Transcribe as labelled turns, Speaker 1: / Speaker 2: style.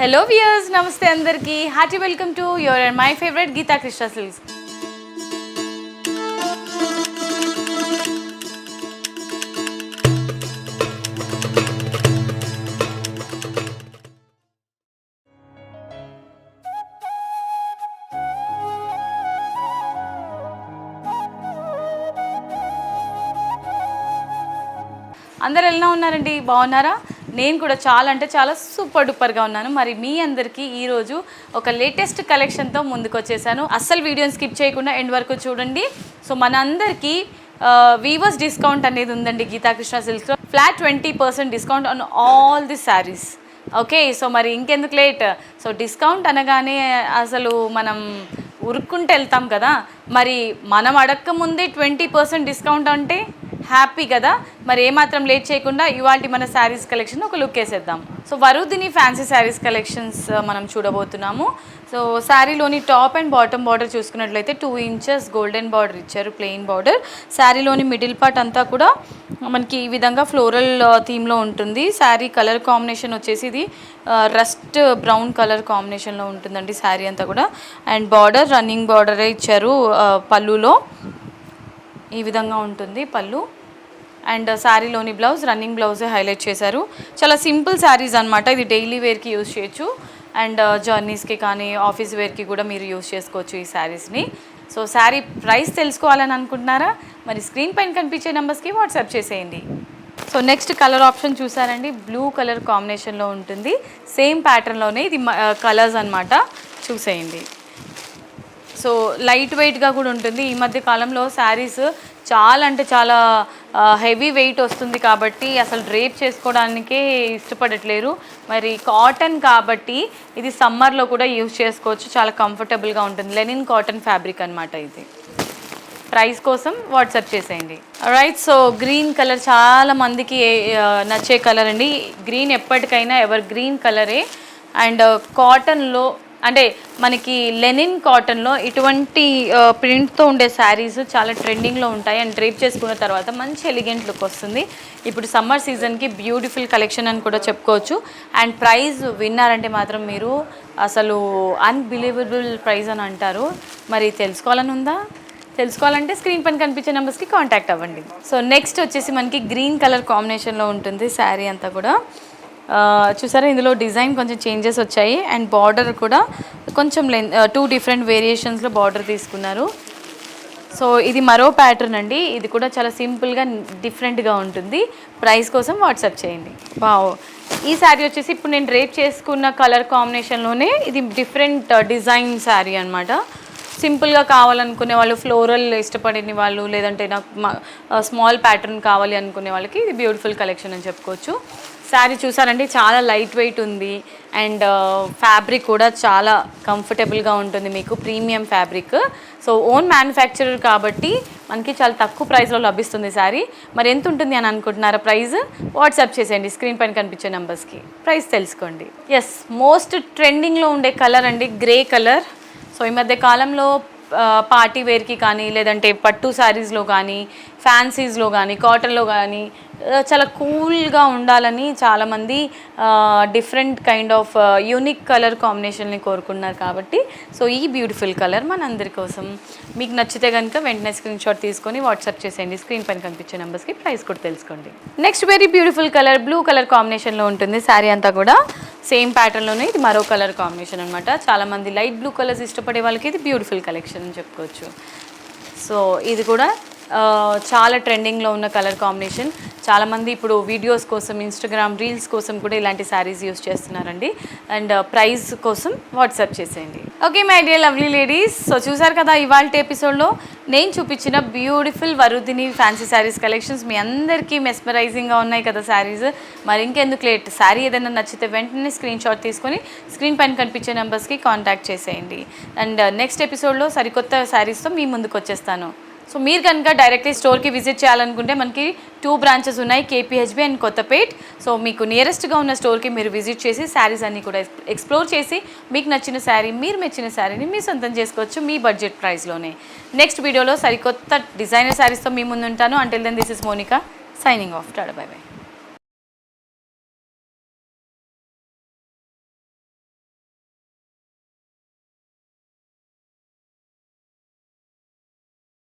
Speaker 1: Hello viewers, నమస్తే అందరికీ. Hearty welcome to your and my favourite Geetha Krishna silks. అందరు ఎలా ఉన్నారండి? బాగున్నారా? నేను కూడా చాలా అంటే చాలా సూపర్ డూపర్గా ఉన్నాను. మరి మీ అందరికీ ఈరోజు ఒక లేటెస్ట్ కలెక్షన్తో ముందుకు వచ్చేసాను. అస్సలు వీడియోని స్కిప్ చేయకుండా ఎండ్ వరకు చూడండి. సో మన అందరికీ వీవర్స్ డిస్కౌంట్ అనేది ఉందండి గీతాకృష్ణ సిల్క్స్లో. Flat 20% discount on all the saris. Okay, so మరి ఇంకెందుకు లేట్? సో డిస్కౌంట్ అనగానే అసలు మనం ఉరుక్కుంటూ వెళ్తాం కదా. మరి మనం అడక్క ముందే 20% డిస్కౌంట్ అంటే హ్యాపీ కదా. మరి ఏమాత్రం లేట్ చేయకుండా ఇవాళ మన శారీస్ కలెక్షన్ ఒక లుక్ వేసేద్దాం. సో వరుదిని ఫ్యాన్సీ శారీస్ కలెక్షన్స్ మనం చూడబోతున్నాము. సో శారీలోని టాప్ అండ్ బాటమ్ బార్డర్ చూసుకున్నట్లయితే 2 ఇంచెస్ గోల్డెన్ బార్డర్ ఇచ్చారు, ప్లెయిన్ బార్డర్. శారీలోని మిడిల్ పార్ట్ అంతా కూడా మనకి ఈ విధంగా ఫ్లోరల్ థీమ్లో ఉంటుంది. శారీ కలర్ కాంబినేషన్ వచ్చేసి ఇది రస్ట్ బ్రౌన్ కలర్ కాంబినేషన్లో ఉంటుందండి శారీ అంతా కూడా. అండ్ బార్డర్ రన్నింగ్ బార్డరే ఇచ్చారు. పళ్ళులో ఈ విధంగా ఉంటుంది పళ్ళు. అండ్ శారీలోని బ్లౌజ్ రన్నింగ్ బ్లౌజే హైలైట్ చేశారు. చాలా సింపుల్ శారీస్ అనమాట. ఇది డైలీ వేర్కి యూజ్ చేయొచ్చు అండ్ జర్నీస్కి కానీ ఆఫీస్ వేర్కి కూడా మీరు యూజ్ చేసుకోవచ్చు ఈ శారీస్ని. సో శారీ ప్రైస్ తెలుసుకోవాలని అనుకుంటున్నారా? మరి స్క్రీన్ పైన కనిపించే నెంబర్స్కి వాట్సాప్ చేసేయండి. సో నెక్స్ట్ కలర్ ఆప్షన్ చూసారండి, బ్లూ కలర్ కాంబినేషన్లో ఉంటుంది. సేమ్ ప్యాటర్న్లోనే ఇది కలర్స్ అనమాట, చూసేయండి. సో లైట్ వెయిట్గా కూడా ఉంటుంది. ఈ మధ్య కాలంలో శారీస్ చాలా అంటే చాలా హెవీ వెయిట్ వస్తుంది కాబట్టి అసలు డ్రేప్ చేసుకోవడానికే ఇష్టపడట్లేరు. మరి కాటన్ కాబట్టి ఇది సమ్మర్లో కూడా యూజ్ చేసుకోవచ్చు, చాలా కంఫర్టబుల్గా ఉంటుంది. లెనిన్ కాటన్ ఫ్యాబ్రిక్ అనమాట ఇది. ప్రైస్ కోసం వాట్సాప్ చేసేయండి. రైట్, సో గ్రీన్ కలర్ చాలా మందికి నచ్చే కలర్ అండి. గ్రీన్ ఎప్పటికైనా ఎవర్ గ్రీన్ కలరే. అండ్ కాటన్లో అంటే మనకి లెనిన్ కాటన్లో ఇటువంటి ప్రింట్తో ఉండే శారీస్ చాలా ట్రెండింగ్లో ఉంటాయి. అండ్ డ్రేప్ చేసుకున్న తర్వాత మంచి ఎలిగెంట్ లుక్ వస్తుంది. ఇప్పుడు సమ్మర్ సీజన్కి బ్యూటిఫుల్ కలెక్షన్ అని కూడా చెప్పుకోవచ్చు. అండ్ ప్రైస్ విన్నారంటే మాత్రం మీరు అసలు అన్బిలీవబుల్ ప్రైస్ అని అంటారు. మరి తెలుసుకోవాలని ఉందా? తెలుసుకోవాలంటే స్క్రీన్ పైన కనిపించే నెంబర్స్కి కాంటాక్ట్ అవ్వండి. సో నెక్స్ట్ వచ్చేసి మనకి గ్రీన్ కలర్ కాంబినేషన్లో ఉంటుంది శారీ అంతా కూడా. చూసారా, ఇందులో డిజైన్ కొంచెం చేంజెస్ వచ్చాయి. అండ్ బార్డర్ కూడా కొంచెం 2 డిఫరెంట్ వేరియేషన్స్లో బార్డర్ తీసుకున్నారు. సో ఇది మరో ప్యాటర్న్ అండి. ఇది కూడా చాలా సింపుల్గా డిఫరెంట్గా ఉంటుంది. ప్రైస్ కోసం వాట్సాప్ చేయండి. బావ్, ఈ శారీ వచ్చేసి ఇప్పుడు నేను డ్రేప్ చేసుకున్న కలర్ కాంబినేషన్లోనే ఇది డిఫరెంట్ డిజైన్ శారీ అనమాట. సింపుల్గా కావాలనుకునే వాళ్ళు, ఫ్లోరల్ ఇష్టపడిన వాళ్ళు, లేదంటే నాకు స్మాల్ ప్యాటర్న్ కావాలి అనుకునే వాళ్ళకి ఇది బ్యూటిఫుల్ కలెక్షన్ అని చెప్పుకోవచ్చు. శారీ చూసారండి, చాలా లైట్ వెయిట్ ఉంది. అండ్ ఫ్యాబ్రిక్ కూడా చాలా కంఫర్టబుల్గా ఉంటుంది, మీకు premium fabric. So own manufacturer కాబట్టి మనకి చాలా తక్కువ ప్రైస్లో లభిస్తుంది శారీ. మరి ఎంత ఉంటుంది అని అనుకుంటున్నారా? ప్రైస్ వాట్సాప్ చేసేయండి స్క్రీన్ పైన కనిపించే నెంబర్స్కి. ప్రైస్ తెలుసుకోండి. ఎస్, మోస్ట్ ట్రెండింగ్లో ఉండే కలర్ అండి, గ్రే కలర్. సో ఈ మధ్య కాలంలో పార్టీ వేర్కి కానీ, లేదంటే పట్టు శారీస్లో కానీ, ఫ్యాన్సీస్లో కానీ, కాటన్లో కానీ చాలా కూల్గా ఉండాలని చాలామంది different kind of unique colour కాంబినేషన్ని కోరుకున్నారు కాబట్టి సో ఈ బ్యూటిఫుల్ కలర్ మనందరి కోసం. మీకు నచ్చితే కనుక వెంటనే స్క్రీన్ షాట్ తీసుకొని వాట్సాప్ చేసేయండి స్క్రీన్ పైన కనిపించే నెంబర్స్కి. ప్రైస్ కూడా తెలుసుకోండి. Next very beautiful colour blue colour కాంబినేషన్లో ఉంటుంది శారీ అంతా కూడా. సేమ్ ప్యాటర్న్లోనే ఇది మరో కలర్ కాంబినేషన్ అనమాట. చాలామంది లైట్ బ్లూ కలర్స్ ఇష్టపడే వాళ్ళకి ఇది బ్యూటిఫుల్ కలెక్షన్ అని చెప్పుకోవచ్చు. సో ఇది కూడా చాలా ట్రెండింగ్లో ఉన్న కలర్ కాంబినేషన్. చాలామంది ఇప్పుడు వీడియోస్ కోసం, ఇన్స్టాగ్రామ్ రీల్స్ కోసం కూడా ఇలాంటి శారీస్ యూస్ చేస్తున్నారండి. అండ్ ప్రైస్ కోసం వాట్సాప్ చేసేయండి. Okay my dear lovely ladies, so చూసారు కదా ఇవాళ ఎపిసోడ్లో నేను చూపించిన బ్యూటిఫుల్ వరుదిని ఫ్యాన్సీ శారీస్ కలెక్షన్స్. మీ అందరికీ మెస్మరైజింగ్గా ఉన్నాయి కదా శారీస్. మరి ఇంకెందుకు లేట్, శారీ ఏదైనా నచ్చితే వెంటనే స్క్రీన్ షాట్ తీసుకొని స్క్రీన్ పైన కనిపించే నెంబర్స్కి కాంటాక్ట్ చేసేయండి. అండ్ నెక్స్ట్ ఎపిసోడ్లో సరికొత్త శారీస్తో మీ ముందుకు వచ్చేస్తాను. సో మీరు కనుక డైరెక్ట్లీ స్టోర్కి విజిట్ చేయాలనుకుంటే మనకి 2 బ్రాంచెస్ ఉన్నాయి, కేపీహెచ్బి అండ్ కొత్తపేట్. సో మీకు నియరెస్ట్గా ఉన్న స్టోర్కి మీరు విజిట్ చేసి శారీస్ అన్నీ కూడా ఎక్స్ప్లోర్ చేసి మీకు నచ్చిన శారీ, మీరు మెచ్చిన శారీని మీ సొంతం చేసుకోవచ్చు మీ బడ్జెట్ ప్రైస్లోనే. నెక్స్ట్ వీడియోలో సరికొత్త డిజైనర్ శారీస్తో మీ ముందు ఉంటాను. Until then this is Monika signing off. Tata, bye by.